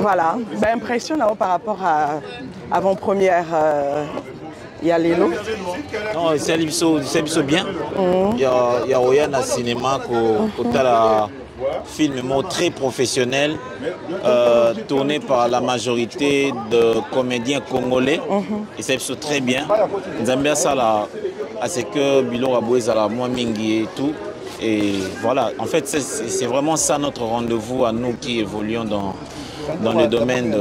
Voilà, ben, impressionnant par rapport à avant-première. Il y a Lélo. Non, c'est bien. Il y a Oya dans le cinéma qui a film très professionnel, tourné par la majorité de comédiens congolais. Et c'est très bien. Nous aimons bien ça là, à ce que Bilo Rabouez a la moins mingi et tout. Et voilà, en fait, c'est vraiment ça notre rendez-vous à nous qui évoluons dans le domaine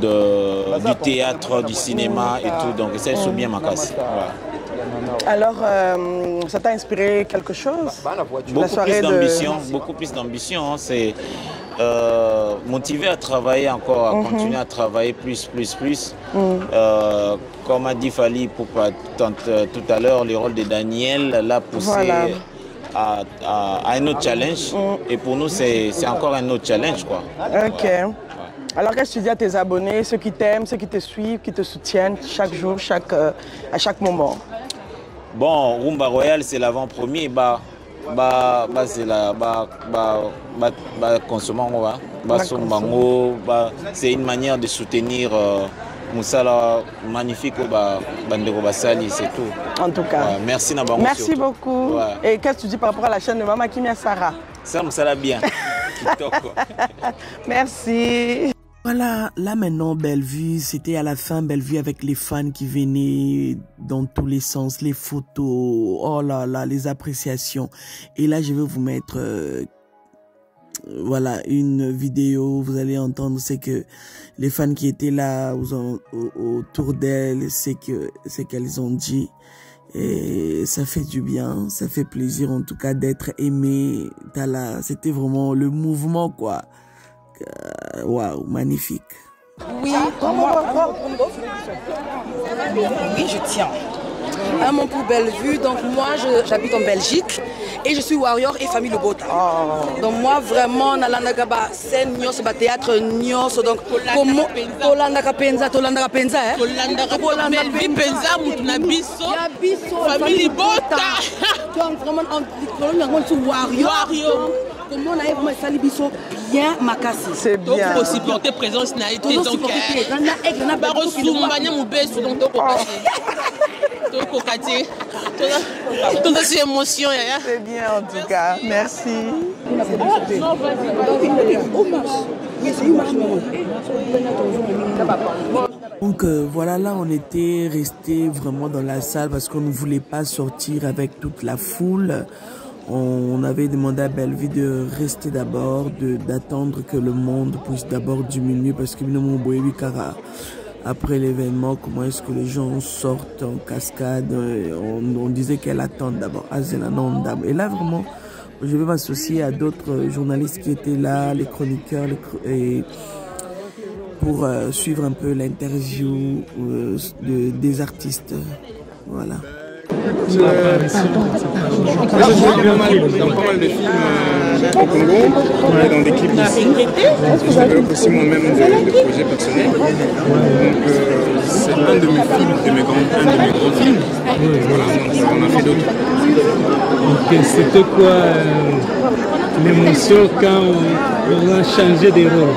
du théâtre, du cinéma et tout. Donc, c'est bien ma casse. Voilà. Alors, ça t'a inspiré quelque chose? Beaucoup plus d'ambition. C'est motivé à travailler encore, à continuer à travailler plus. Comme a dit Fali tout à l'heure, le rôle de Daniel l'a poussé à un autre challenge. Et pour nous, c'est encore un autre challenge, quoi. Ok. Alors, qu'est-ce que tu dis à tes abonnés, ceux qui t'aiment, ceux qui te suivent, qui te soutiennent chaque jour, à chaque moment? Bon, Rumba Royal, c'est l'avant-premier. C'est une manière de soutenir Moussala magnifique Bandeko Basali, c'est tout. En tout cas. Merci Nabango. Merci beaucoup. Et qu'est-ce que tu dis par rapport à la chaîne de Mama Kimia Sarah? Ça Moussala bien. Merci. Voilà, là maintenant, Bellevue, c'était à la fin, Bellevue avec les fans qui venaient dans tous les sens, les photos, oh là là, les appréciations. Et là, je vais vous mettre, voilà, une vidéo, vous allez entendre, c'est que les fans qui étaient là autour d'elle, c'est qu'elles ont dit. Et ça fait du bien, ça fait plaisir en tout cas d'être aimé. C'était vraiment le mouvement, quoi. Waouh, magnifique. Oui, oui, je tiens. À mon pour Bellevue, donc moi j'habite en Belgique et je suis warrior et famille Lobota. Donc moi vraiment nalandaka scène nyos ba théâtre nyos donc comment tolandaka penza hein. Tolandaka penza mutu na biso famille Lobota. Donc vraiment en warrior. Comment on a vraiment sali biso bien makasi. C'est bien. Donc pour supporter présence na été donc ba resumbanya mubesu donc c'est émotion. C'est bien en tout cas. Merci. Donc voilà, là on était resté vraiment dans la salle parce qu'on ne voulait pas sortir avec toute la foule. On avait demandé à Bellevue de rester d'abord, d'attendre que le monde puisse d'abord diminuer parce que après l'événement, comment est-ce que les gens sortent en cascade, on disait qu'elle attend d'abord. Et là vraiment, je vais m'associer à d'autres journalistes qui étaient là, les chroniqueurs, pour suivre un peu l'interview des artistes. Voilà. Dans pas mal de films au Congo, dans des clips ici. Je développe aussi moi-même des projets personnels. Donc c'est un de mes films, un de mes grands films. Voilà, on a fait d'autres. Ok, c'était quoi l'émotion quand on a changé des rôles?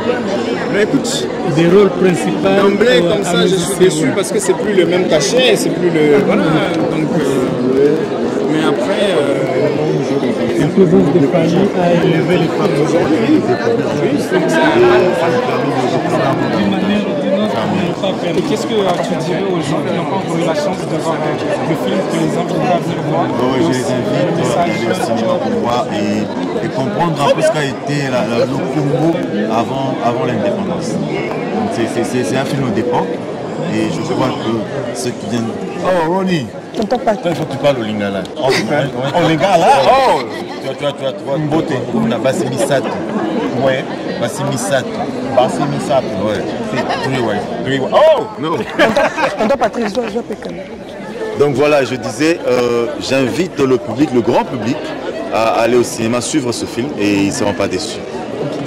Mais écoute, des rôles principaux. D'emblée, comme ça, je suis déçu parce que c'est plus le même cachet, c'est plus le. Voilà, donc. Mais après. La présence de famille a élevé les femmes aujourd'hui. Et qu'est-ce que tu dirais aux gens qui n'ont pas encore eu la chance de voir le film, que les invités à venir voir? Oui, je les invite à aller au cinéma pour voir et comprendre un peu ce qu'a été le Congo avant l'indépendance. C'est un film d'époque et je crois que ceux qui viennent... Oh, Ronnie! Il faut que tu parles au Lingala. Oh, Lingala? Oh! Tu vois, une beauté. On a Bassimi Sato. Ouais. Bassimi Sato. Bassimi Sato. Ouais. Oh! Non! Donc voilà, je disais, j'invite le public, le grand public, à aller au cinéma, suivre ce film et ils ne seront pas déçus.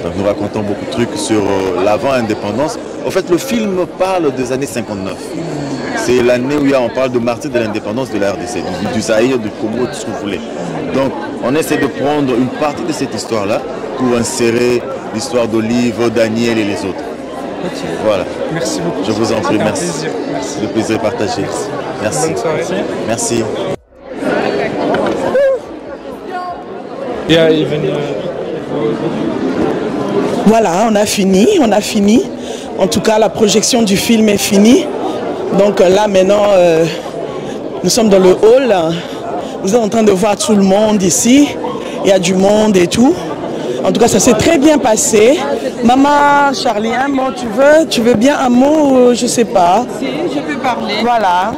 Donc nous racontons beaucoup de trucs sur l'avant-indépendance. En fait, le film parle des années 59. C'est l'année où on parle de martyr de l'indépendance de la RDC, du Zaïre, du Congo, tout ce que vous voulez. Donc, on essaie de prendre une partie de cette histoire-là pour insérer l'histoire d'Olive, Daniel et les autres. Okay. Voilà. Merci beaucoup. Je vous en prie, merci. Merci. Le plaisir est partagé. Merci. Bonne soirée. Merci. Yeah, even, Voilà, on a fini. En tout cas, la projection du film est finie. Donc là, maintenant, nous sommes dans le hall. Vous êtes en train de voir tout le monde ici. Il y a du monde et tout. En tout cas, ça s'est très bien passé. Maman, Charlie, un mot, tu veux bien un mot, je sais pas. Si, je peux parler. Voilà.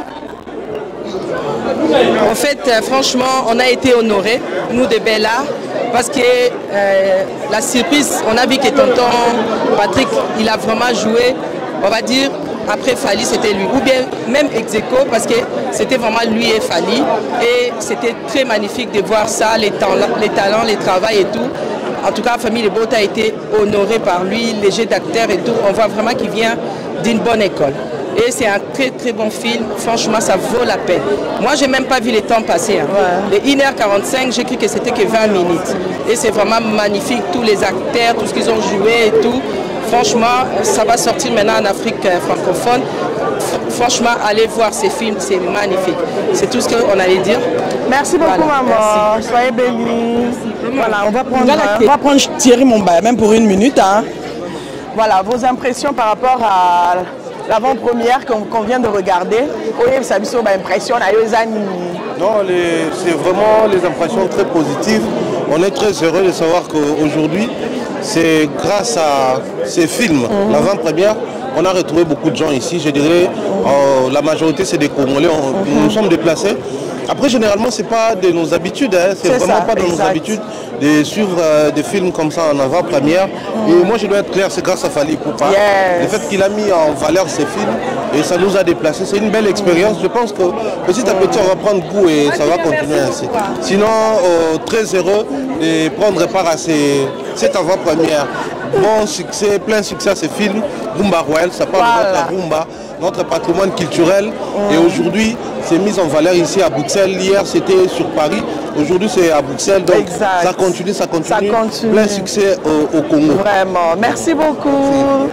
En fait, franchement, on a été honorés, nous de Bella, parce que la surprise, on a vu que tonton Patrick, il a vraiment joué, on va dire, après Fally, c'était lui. Ou bien même ex-aequo, parce que c'était vraiment lui et Fally. Et c'était très magnifique de voir ça, les talents, les travail et tout. En tout cas, la famille de Bota a été honorée par lui, les jeux d'acteurs et tout. On voit vraiment qu'il vient d'une bonne école. Et c'est un très très bon film. Franchement, ça vaut la peine. Moi, j'ai même pas vu le temps passer. Hein. Ouais. Les 1h45, j'ai cru que c'était que 20 minutes. Et c'est vraiment magnifique. Tous les acteurs, tout ce qu'ils ont joué et tout. Franchement, ça va sortir maintenant en Afrique francophone. Franchement, allez voir ces films, c'est magnifique. C'est tout ce qu'on allait dire. Merci beaucoup, voilà, maman. Merci. Soyez bénis. Voilà, on va prendre Thierry Mumba, même pour une minute. Hein. Voilà, vos impressions par rapport à l'avant-première qu'on vient de regarder. Oui, ça m'a impressionné. Non, c'est vraiment les impressions très positives. On est très heureux de savoir qu'aujourd'hui, c'est grâce à ces films, l'avant-première, on a retrouvé beaucoup de gens ici. Je dirais, la majorité c'est des Congolais, nous sommes déplacés. Après, généralement, ce n'est pas de nos habitudes, hein. C'est vraiment ça, pas de nos habitudes de suivre des films comme ça en avant-première. Et moi, je dois être clair, c'est grâce à Fally Ipupa. Le fait qu'il a mis en valeur ces films, et ça nous a déplacés. C'est une belle expérience. Je pense que petit à petit, on va prendre goût et ça va continuer ainsi. Sinon, très heureux de prendre part à cette avant-première. Bon succès, plein succès à ces films. Rumba Royal, ça parle de notre rumba, notre patrimoine culturel. Et aujourd'hui, c'est mis en valeur ici à Bruxelles. Hier, c'était sur Paris. Aujourd'hui, c'est à Bruxelles. Donc, ça continue. Plein succès au Congo. Vraiment. Merci beaucoup.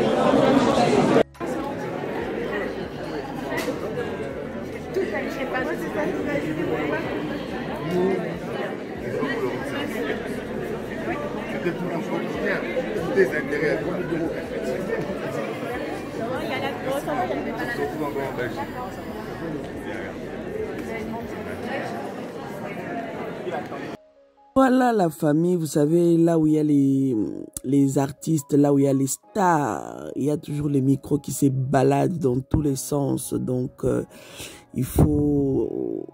Voilà la famille, vous savez, là où il y a les artistes, là où il y a les stars, il y a toujours les micros qui se baladent dans tous les sens. Donc, il faut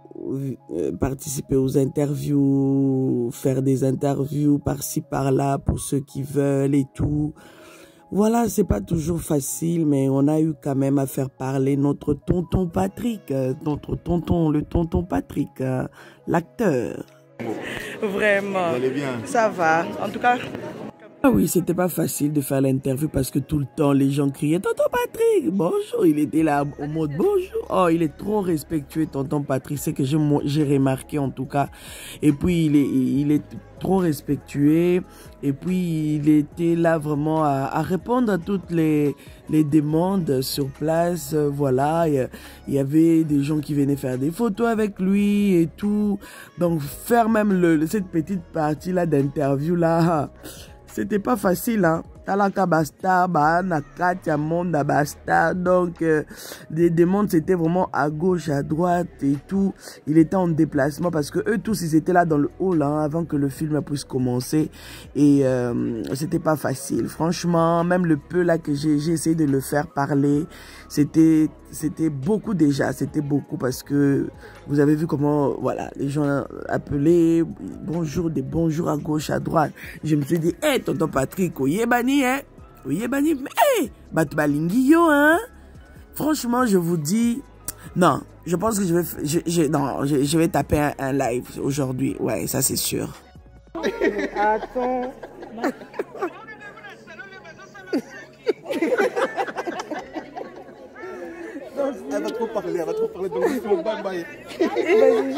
participer aux interviews, faire des interviews par-ci, par-là pour ceux qui veulent et tout. Voilà, c'est pas toujours facile, mais on a eu quand même à faire parler notre tonton Patrick, le tonton Patrick, l'acteur. Vraiment. Vous allez bien? Ça va. En tout cas. Ah oui, c'était pas facile de faire l'interview parce que tout le temps les gens criaient tonton Patrick, bonjour. Il était là au mode bonjour. Oh, il est trop respectueux, tonton Patrick. C'est que j'ai remarqué en tout cas. Et puis il est trop respectueux. Et puis il était là vraiment à répondre à toutes les demandes sur place. Voilà, il y avait des gens qui venaient faire des photos avec lui et tout. Donc faire même cette petite partie là d'interview là. C'était pas facile, hein. Talaka basta, Nakatia Monda basta. Donc, les demandes, c'était vraiment à gauche, à droite et tout. Il était en déplacement parce que eux tous, ils étaient là dans le hall, hein, avant que le film puisse commencer. Et c'était pas facile. Franchement, même le peu là que j'ai essayé de le faire parler, c'était beaucoup déjà. C'était beaucoup parce que vous avez vu comment, voilà, les gens appelaient bonjour, des bonjours à gauche, à droite. Je me suis dit, hé, tonton Patrick, oyebani, hein? Oyebani, mais hé, batbalingio, hein? Franchement, je vous dis, non, je pense que je vais taper un live aujourd'hui. Ouais, ça c'est sûr. Attends. Elle va trop parler, donc bye bye. Vas-y.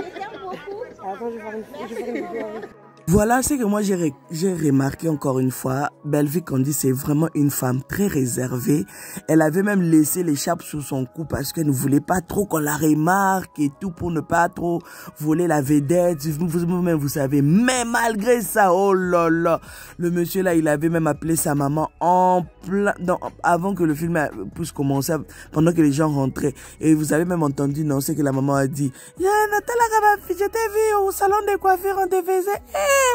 Attends, je vais faire une vidéo avec. Voilà ce que moi j'ai remarqué encore une fois. Bellevue Kandi, c'est vraiment une femme très réservée. Elle avait même laissé l'écharpe sous son cou parce qu'elle ne voulait pas trop qu'on la remarque et tout pour ne pas trop voler la vedette. Vous-même, vous savez. Mais malgré ça, oh là là, le monsieur là, il avait même appelé sa maman en plein, avant que le film puisse commencer, pendant que les gens rentraient. Et vous avez même entendu, non, c'est que la maman a dit, Nathalie, je t'ai vu au salon de coiffure, on te faisait,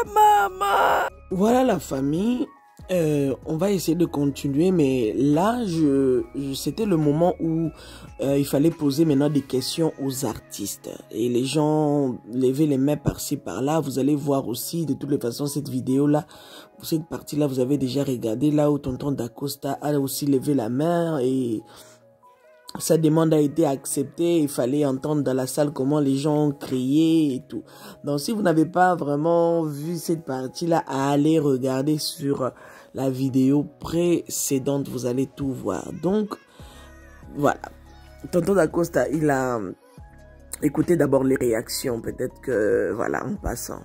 maman. Voilà la famille. On va essayer de continuer, mais là, c'était le moment où il fallait poser maintenant des questions aux artistes. Et les gens levaient les mains par-ci, par-là. Vous allez voir aussi, de toutes les façons, cette vidéo-là, cette partie-là, vous avez déjà regardé, là où Tonton Dacosta a aussi levé la main et sa demande a été acceptée. Il fallait entendre dans la salle comment les gens ont crié et tout. Donc, si vous n'avez pas vraiment vu cette partie-là, allez regarder sur la vidéo précédente. Vous allez tout voir. Donc, voilà. Tonton Dacosta, il a écouté d'abord les réactions. Peut-être que, voilà, en passant.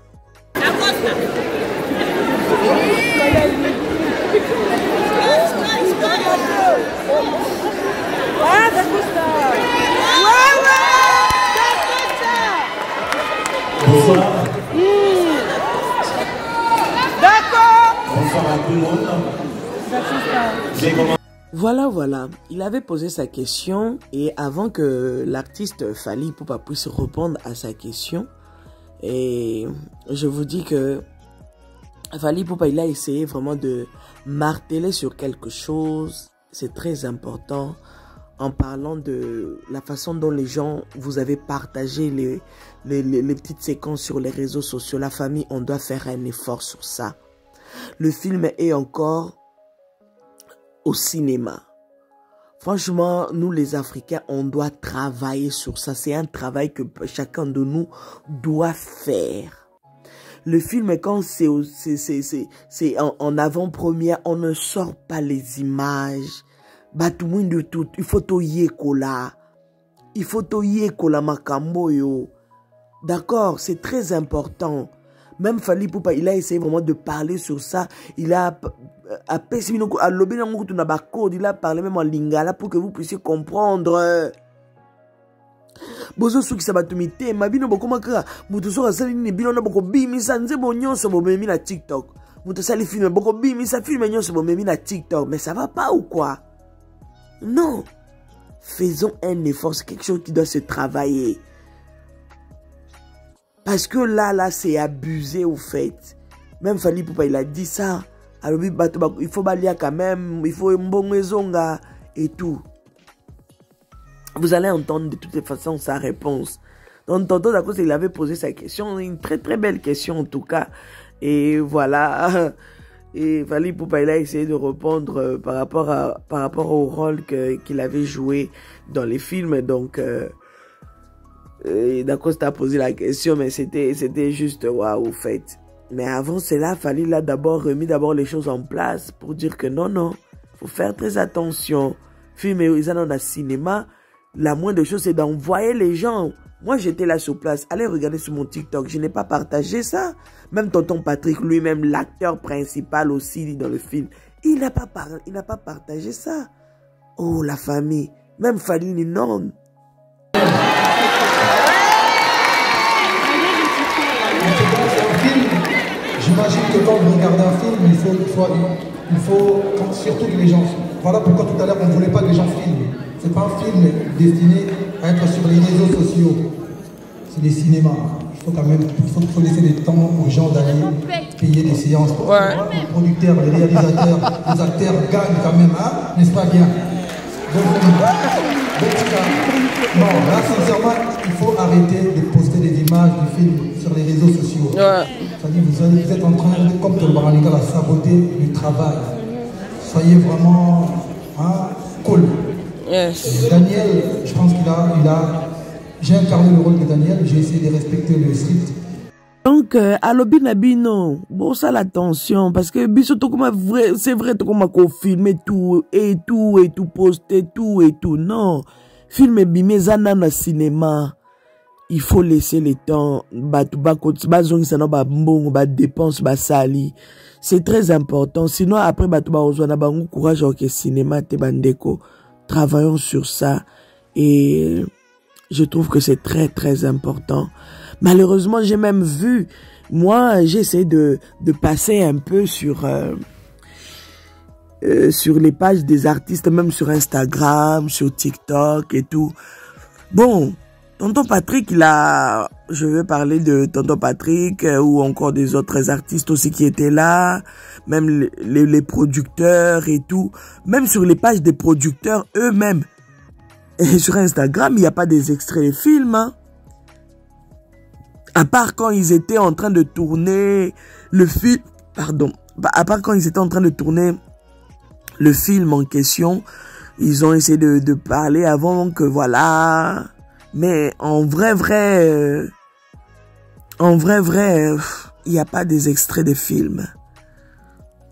Ah, Dacosta! Ouais, Dacosta! Bonsoir. D'accord! Bonsoir à tout le monde. Dacosta. Voilà. Il avait posé sa question et avant que l'artiste Fally Ipupa puisse répondre à sa question, et je vous dis que Fally Ipupa, il a essayé vraiment de marteler sur quelque chose. C'est très important en parlant de la façon dont les gens, vous avez partagé les petites séquences sur les réseaux sociaux. La famille, on doit faire un effort sur ça. Le film est encore au cinéma. Franchement, nous les Africains, on doit travailler sur ça. C'est un travail que chacun de nous doit faire. Le film, quand c'est en avant-première, on ne sort pas les images. De tout. Il faut toyer kola. Il faut toyer kola makambo yo. D'accord, c'est très important. Même Fally Ipupa, il a essayé vraiment de parler sur ça. Il a parlé même en lingala pour que vous puissiez comprendre. Bozo suki sabatumite mabino bokomaka mutu soka sali ni bino na boko bimisa nzebo nyonso bomemi na TikTok. Mutu sali film boko bimisa film nyonso bomemi na TikTok, mais ça va pas ou quoi? Non. Faisons un effort, c'est quelque chose qui doit se travailler. Parce que là c'est abusé au fait. Même Fally Ipupa, il a dit ça. Alors il faut balia quand même, il faut mbongezonga et tout. Vous allez entendre de toutes les façons sa réponse. Donc, Tonton Dacosta, il avait posé sa question. Une très très belle question en tout cas. Et voilà. Et Fally Ipupa, il a essayé de répondre par rapport au rôle qu'il avait joué dans les films. Donc, Dacosta a posé la question, mais c'était juste waouh, au fait. Mais avant cela, Fally l'a remis les choses en place pour dire que non, faut faire très attention. Film et ils dans le cinéma. La moindre chose, c'est d'envoyer les gens. Moi, j'étais là sur place. Allez regarder sur mon TikTok. Je n'ai pas partagé ça. Même Tonton Patrick, lui-même, l'acteur principal aussi dans le film, il n'a pas partagé ça. Oh, la famille. Même Fally, non. J'imagine que quand vous regardez un film, il faut surtout que les gens... Voilà pourquoi tout à l'heure, on ne voulait pas que les gens filment. Ce n'est pas un film destiné à être sur les réseaux sociaux. C'est des cinémas. Il faut quand même faut laisser le temps aux gens d'aller payer des séances. Les producteurs, les réalisateurs, les acteurs gagnent quand même, hein, n'est-ce pas bien? Donc, non, là, sincèrement, il faut arrêter de poster des images du film sur les réseaux sociaux. C'est-à-dire vous êtes en train, comme tout le monde, de saboter du travail. Soyez vraiment cool. Yes. Daniel, je pense j'ai incarné le rôle de Daniel, j'ai essayé de respecter le script. Donc, alobi nabino, bon ça l'attention, parce que biso to comme vrai, c'est vrai to comme qu'on filme tout, poster tout et tout, non. Film bimé zana na cinéma. il faut laisser les temps, dépenses, sali. C'est très important. Sinon, après, courage au cinéma, te bandeko. Travaillons sur ça. Et je trouve que c'est très, très important. Malheureusement, j'ai même vu, moi, j'essaie de passer un peu sur les pages des artistes, même sur Instagram, sur TikTok et tout. Bon, Tonton Patrick, je vais parler de Tonton Patrick ou encore des autres artistes aussi qui étaient là, même les producteurs et tout. Même sur les pages des producteurs eux-mêmes. Et sur Instagram, il n'y a pas des extraits de films. Hein. À part quand ils étaient en train de tourner le film, pardon, à part quand ils étaient en train de tourner le film en question, ils ont essayé de parler avant que voilà. Mais en vrai, il n'y a pas des extraits de films.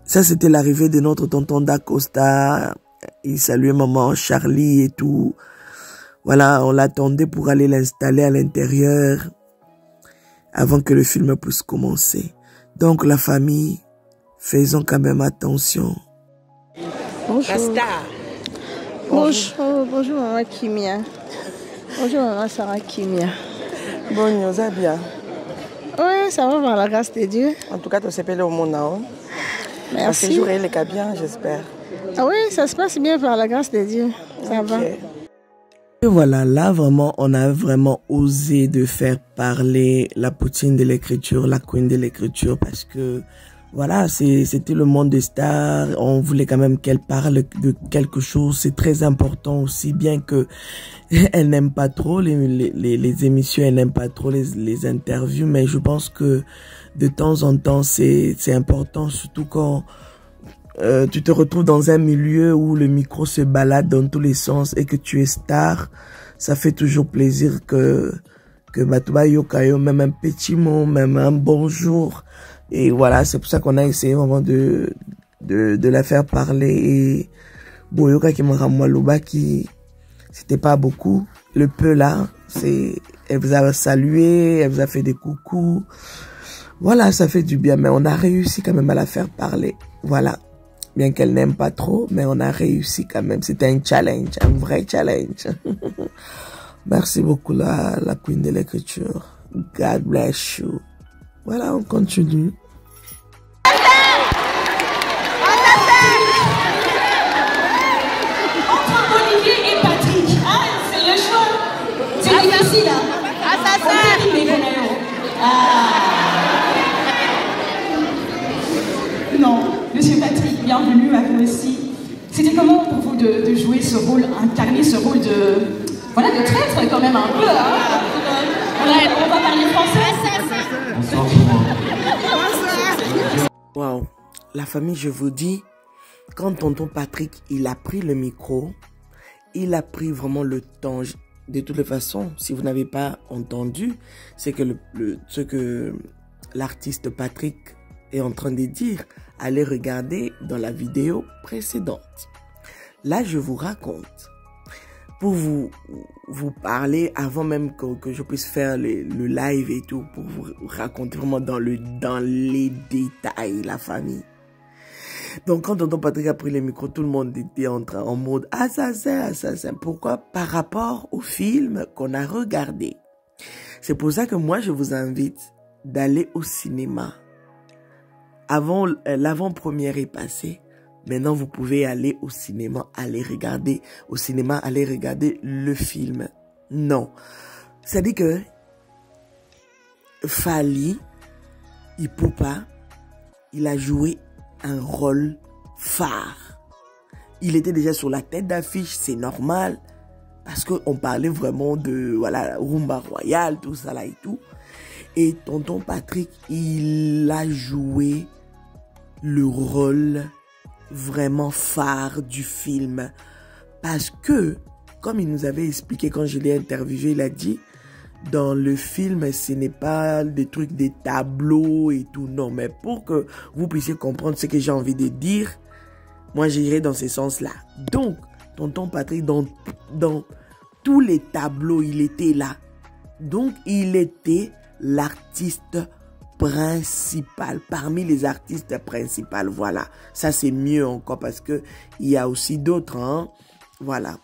Ça, c'était l'arrivée de notre tonton d'Acosta. Il saluait maman Charlie et tout. Voilà, on l'attendait pour aller l'installer à l'intérieur avant que le film puisse commencer. Donc, la famille, faisons quand même attention. Bonjour. Bonjour, maman Kimia. Bonjour, maman Sarah Kimia. Bon, ça bien. Oui, ça va par la grâce de Dieu. En tout cas, tu s'appelles au monde. Merci. Le séjour est le cas bien, j'espère. Ah oui, ça se passe bien par la grâce de Dieu. Ça va. Et voilà, là vraiment, on a vraiment osé de faire parler la poutine de l'écriture, la queen de l'écriture, parce que voilà, c'était le monde des stars. On voulait quand même qu'elle parle de quelque chose. C'est très important aussi, bien que elle n'aime pas trop les émissions, elle n'aime pas trop les interviews, mais je pense que de temps en temps, c'est important, surtout quand tu te retrouves dans un milieu où le micro se balade dans tous les sens et que tu es star. Ça fait toujours plaisir que Batuba Yokayo, même un petit mot, même un bonjour. Et voilà, c'est pour ça qu'on a essayé vraiment de la faire parler. Et Boyoka qui m'a ramoualouba qui, c'était pas beaucoup. Le peu là, elle vous a salué, elle vous a fait des coucous. Voilà, ça fait du bien, mais on a réussi quand même à la faire parler. Voilà. Bien qu'elle n'aime pas trop, mais on a réussi quand même. C'était un challenge, un vrai challenge. Merci beaucoup la queen de l'écriture. God bless you. Voilà, on continue. Entre Olivier et Patrick, hein, c'est le choix. C'est difficile, hein. Assassin. Non, monsieur Patrick, bienvenue à vous aussi. C'était comment pour vous de jouer ce rôle, incarner ce rôle de... Voilà, de traître quand même un peu, hein. On va parler français. Wow, la famille, je vous dis, quand tonton Patrick, il a pris le micro, il a pris vraiment le temps. De toutes les façons, si vous n'avez pas entendu, c'est que ce que l'artiste Patrick est en train de dire, allez regarder dans la vidéo précédente. Là, je vous raconte. Pour vous parler avant même que je puisse faire le live et tout, pour vous raconter vraiment dans les détails la famille. Donc quand tonton Patrick a pris le micro, tout le monde était en mode assassin, assassin. Pourquoi? Par rapport au film qu'on a regardé. C'est pour ça que moi je vous invite d'aller au cinéma. Avant l'avant-première est passée. Maintenant, vous pouvez aller au cinéma, aller regarder le film. Non. C'est-à-dire que Fally Ipupa, il a joué un rôle phare. Il était déjà sur la tête d'affiche, c'est normal. Parce qu'on parlait vraiment de, voilà, Rumba Royale, tout ça là et tout. Et tonton Patrick, il a joué le rôle vraiment phare du film, parce que comme il nous avait expliqué quand je l'ai interviewé, il a dit dans le film ce n'est pas des trucs, des tableaux et tout, non, mais pour que vous puissiez comprendre ce que j'ai envie de dire, moi j'irai dans ce sens là. Donc tonton Patrick, dans tous les tableaux il était là, Donc, il était l'artiste principal, parmi les artistes principaux. Voilà, ça c'est mieux encore parce que il y a aussi d'autres. Hein? Voilà.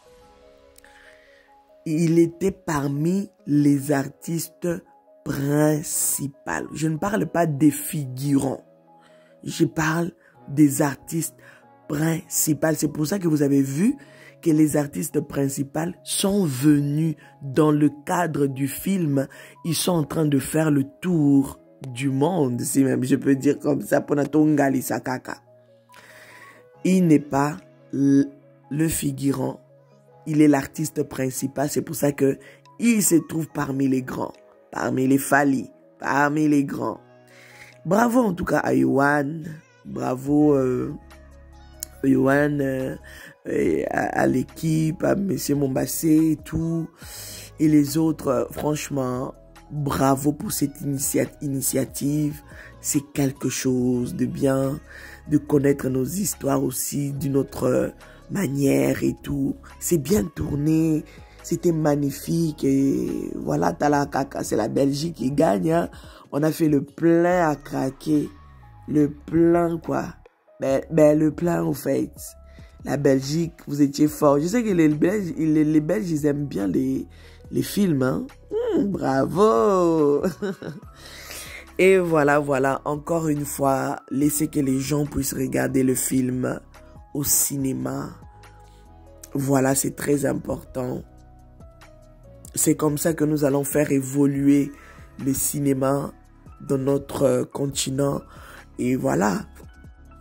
Il était parmi les artistes principaux. Je ne parle pas des figurants. Je parle des artistes principaux. C'est pour ça que vous avez vu que les artistes principaux sont venus dans le cadre du film. Ils sont en train de faire le tour du monde, si même je peux dire comme ça. Il n'est pas le figurant. Il est l'artiste principal. C'est pour ça que il se trouve parmi les grands, parmi les Fally, parmi les grands. Bravo en tout cas à Yohan. Bravo Yohan, à l'équipe, à Monsieur Mombassé et tout. Et les autres, franchement, bravo pour cette initiative. C'est quelque chose de bien, de connaître nos histoires aussi d'une autre manière et tout. C'est bien tourné. C'était magnifique. Et voilà, Talakaka, c'est la Belgique qui gagne. Hein. On a fait le plein à craquer. Le plein, quoi. Ben, le plein, au fait. La Belgique, vous étiez fort. Je sais que les Belges, ils aiment bien les films. Hein. Bravo. Et voilà. Encore une fois, laissez que les gens puissent regarder le film au cinéma. Voilà, c'est très important. C'est comme ça que nous allons faire évoluer le cinéma dans notre continent. Et voilà.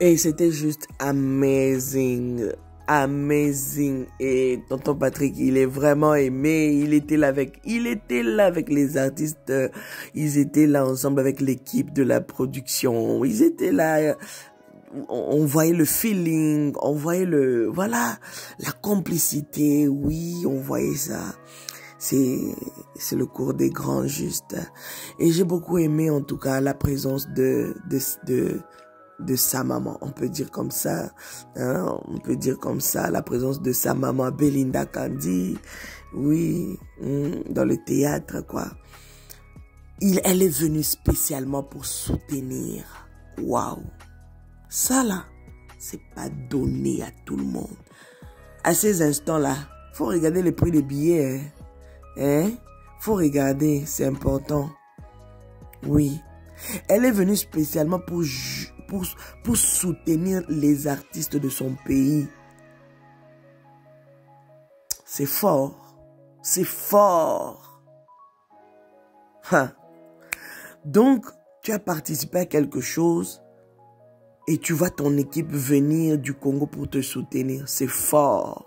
Et c'était juste amazing. Amazing. Et tonton Patrick, il est vraiment aimé. Il était là avec les artistes. Ils étaient là ensemble avec l'équipe de la production. Ils étaient là. On voyait le feeling. On voyait la complicité. Oui, on voyait ça. C'est le cours des grands, juste. Et j'ai beaucoup aimé, en tout cas, la présence de sa maman. On peut dire comme ça. Hein? On peut dire comme ça. La présence de sa maman, Belinda Kandi. Oui, dans le théâtre, quoi. Elle est venue spécialement pour soutenir. Waouh! Ça, là, c'est pas donné à tout le monde. À ces instants-là, faut regarder le prix des billets, hein? Faut regarder, c'est important. Oui. Elle est venue spécialement pour soutenir les artistes de son pays. C'est fort. C'est fort. Hein. Donc, tu as participé à quelque chose et tu vois ton équipe venir du Congo pour te soutenir. C'est fort.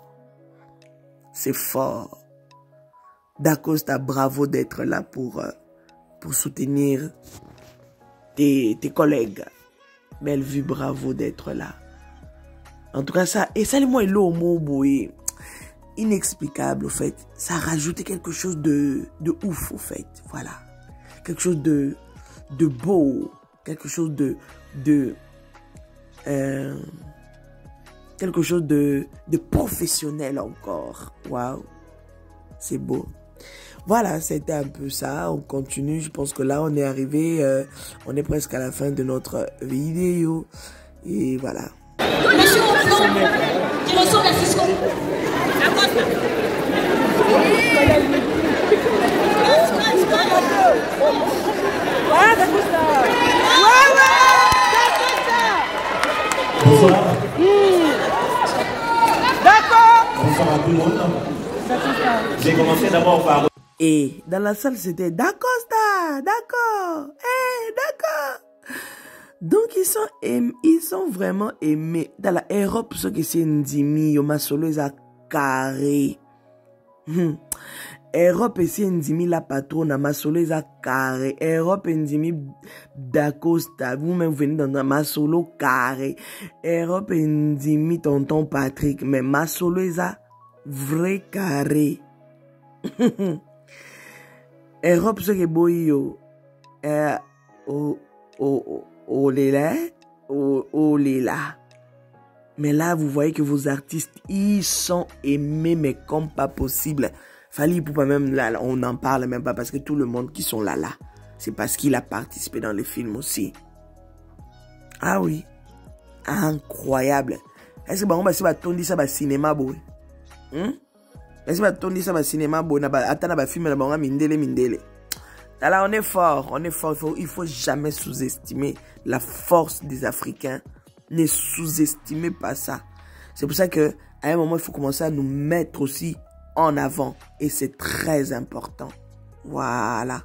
C'est fort. Dacosta, bravo d'être là pour soutenir tes collègues. Bellevue, bravo d'être là. En tout cas, ça, et ça, moi, l'eau au mot inexplicable, au fait. Ça a rajouté quelque chose de ouf, au fait. Voilà. Quelque chose de beau. Quelque chose quelque chose de professionnel encore. Waouh. C'est beau. Voilà, c'était un peu ça. On continue. Je pense que là, on est arrivé, on est presque à la fin de notre vidéo. Et voilà. Monsieur Mono, qui ressemble à Cisco. Bonsoir. D'accord. Bonsoir à tout le monde. J'ai commencé d'abord par... Et dans la salle, c'était Dacosta, d'accord, d'accord. Donc, ils sont vraiment aimés. Dans la Europe, ce que c'est Ndimi, yo masolo est à carré. Europe, c'est Ndimi la patronne, masolo est à carré. Europe, Ndimi Dacosta, vous-même venez dans un masolo carré. Europe, Ndimi tonton Patrick, mais masolo est à vrai carré. Europe, ce que boyo, là. Mais là, vous voyez que vos artistes, ils sont aimés, mais comme pas possible. Fally Ipupa même là, on n'en parle même pas parce que tout le monde qui sont là, c'est parce qu'il a participé dans les films aussi. Ah oui, incroyable. Est-ce que on va tourner ça au cinéma boy? Est-ce que tourner ça au cinéma boy? Attends, ba film là, mindele. Là, on est fort. Il faut jamais sous-estimer la force des Africains. Ne sous-estimez pas ça. C'est pour ça que à un moment, il faut commencer à nous mettre aussi en avant. Et c'est très important. Voilà.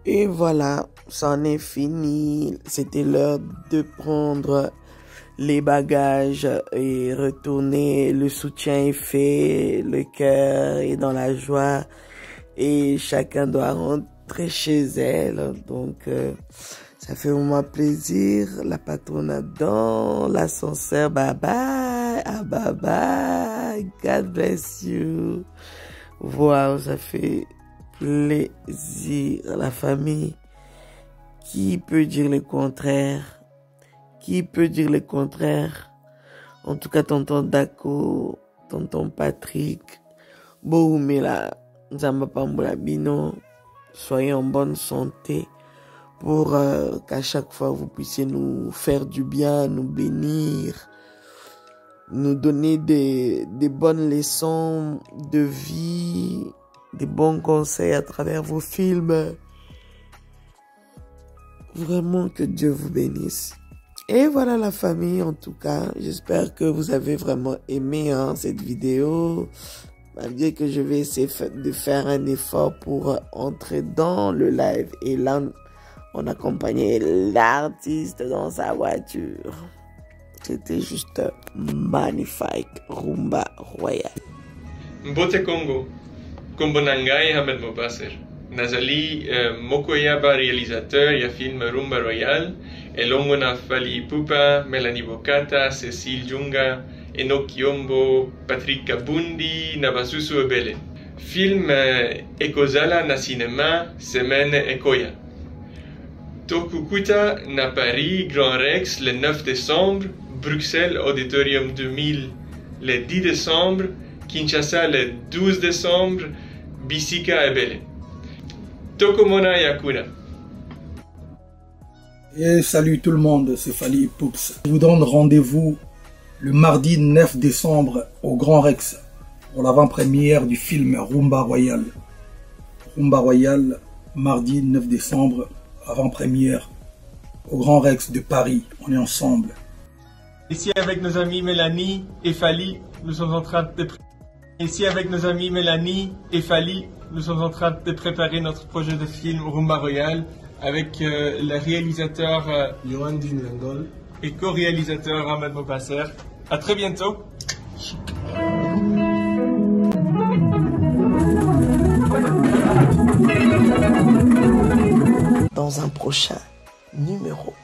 Et voilà, c'en est fini. C'était l'heure de prendre les bagages et retourner. Le soutien est fait, le cœur est dans la joie. Et chacun doit rentrer chez elle. Donc, ça fait vraiment plaisir. La patronne dans l'ascenseur. Bye bye. Ah, bye bye. God bless you. Wow, ça fait plaisir. La famille. Qui peut dire le contraire? Qui peut dire le contraire? En tout cas, tonton Dako, tonton Patrick, Boumela, Nzamba Pambola Bino, soyez en bonne santé pour qu'à chaque fois vous puissiez nous faire du bien, nous bénir, nous donner des bonnes leçons de vie, des bons conseils à travers vos films. Vraiment que Dieu vous bénisse. Et voilà la famille, en tout cas, j'espère que vous avez vraiment aimé cette vidéo. Malgré que je vais essayer de faire un effort pour entrer dans le live. Et là, on accompagnait l'artiste dans sa voiture. C'était juste magnifique. Rumba Royal. Mbote Congo, Kombonangai Hamed Mopasser. Nazali Mokoyaba réalisateur, il y a film Rumba Royal. Elongona Fally Ipupa, Mélanie Bokata, Cécile Junga, Enoch Yombo, Patrick Kabundi, Nabasusu Ebele. Film Ekozala na cinéma, semaine Ekoya. Tokukuta na Paris, Grand Rex, le 9 décembre, Bruxelles, Auditorium 2000, le 10 décembre, Kinshasa, le 12 décembre, Bisika Ebele. Tokomona Yakuna. Et salut tout le monde, c'est Fally Ipupa. Je vous donne rendez-vous le mardi 9 décembre au Grand Rex pour l'avant-première du film Rumba Royal. Rumba Royal, mardi 9 décembre, avant-première au Grand Rex de Paris. On est ensemble. Ici avec nos amis Mélanie et Fally, nous sommes en train de préparer notre projet de film Rumba Royal avec le réalisateur Johan Dinlengol et co-réalisateur Ahmed Mopasser. À très bientôt. Dans un prochain numéro.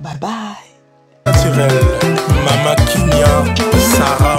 Bye bye. Naturel, Mama Kinya, Sarah